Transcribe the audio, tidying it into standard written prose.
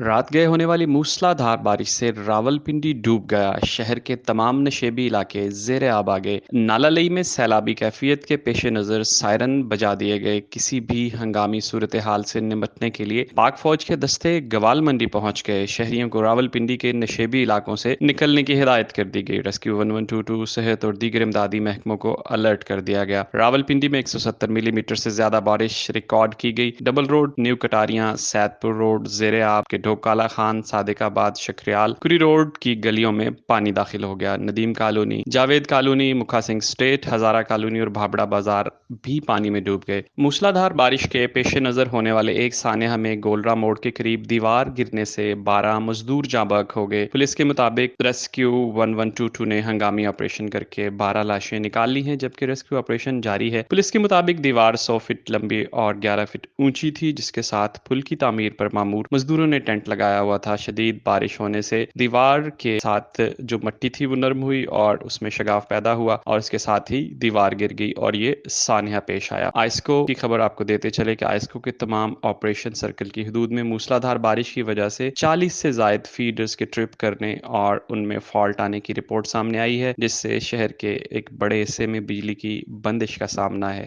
رات گئے ہونے والی موسلادھار بارش سے راولپنڈی ڈوب گیا، شہر کے تمام نشیبی علاقے زیر آب آ گئے۔ نالہ میں سیلابی کیفیت کے پیش نظر سائرن بجا دیے گئے۔ کسی بھی ہنگامی صورتحال سے نمٹنے کے لیے پاک فوج کے دستے گوال منڈی پہنچ گئے۔ شہریوں کو راولپنڈی کے نشیبی علاقوں سے نکلنے کی ہدایت کر دی گئی۔ ریسکیو 1122 صحت اور دیگر امدادی محکموں کو الرٹ کر دیا گیا۔ راولپنڈی میں 170 ملی میٹر سے زیادہ بارش ریکارڈ کی گئی۔ ڈبل روڈ، نیو کٹاریاں، سید پور روڈ زیر آب کے ڈھوکالا خان، صادق آباد، شکریال، کری روڈ کی گلیوں میں پانی داخل ہو گیا۔ Nadeem colony, Javed colony, Makha Singh estate, Hazara colony اور بھابڑا بازار بھی پانی میں ڈوب گئے۔ موسلادھار بارش کے پیش نظر ہونے والے ایک سانحہ میں گولرا موڑ کے قریب دیوار گرنے سے 12 مزدور جاں بحق ہو گئے۔ پولیس کے مطابق ریسکیو 1122 نے ہنگامی آپریشن کر کے 12 لاشیں نکال لی ہیں، جبکہ ریسکیو آپریشن جاری ہے۔ پولیس کے مطابق دیوار 100 فٹ لمبی اور 11 فٹ اونچی تھی، جس کے ساتھ پل کی تعمیر پر مامور مزدوروں نے ٹینٹ لگایا ہوا تھا۔ شدید بارش ہونے سے دیوار کے ساتھ جو مٹی تھی وہ نرم ہوئی اور اس میں شگاف پیدا ہوا اور اس کے ساتھ ہی دیوار گر گئی اور یہ سانحہ پیش آیا۔ آئسکو کی خبر آپ کو دیتے چلے کہ آئسکو کے تمام آپریشن سرکل کی حدود میں موسلادھار بارش کی وجہ سے 40 سے زائد فیڈرز کے ٹرپ کرنے اور ان میں فالٹ آنے کی رپورٹ سامنے آئی ہے، جس سے شہر کے ایک بڑے حصے میں بجلی کی بندش کا سامنا ہے۔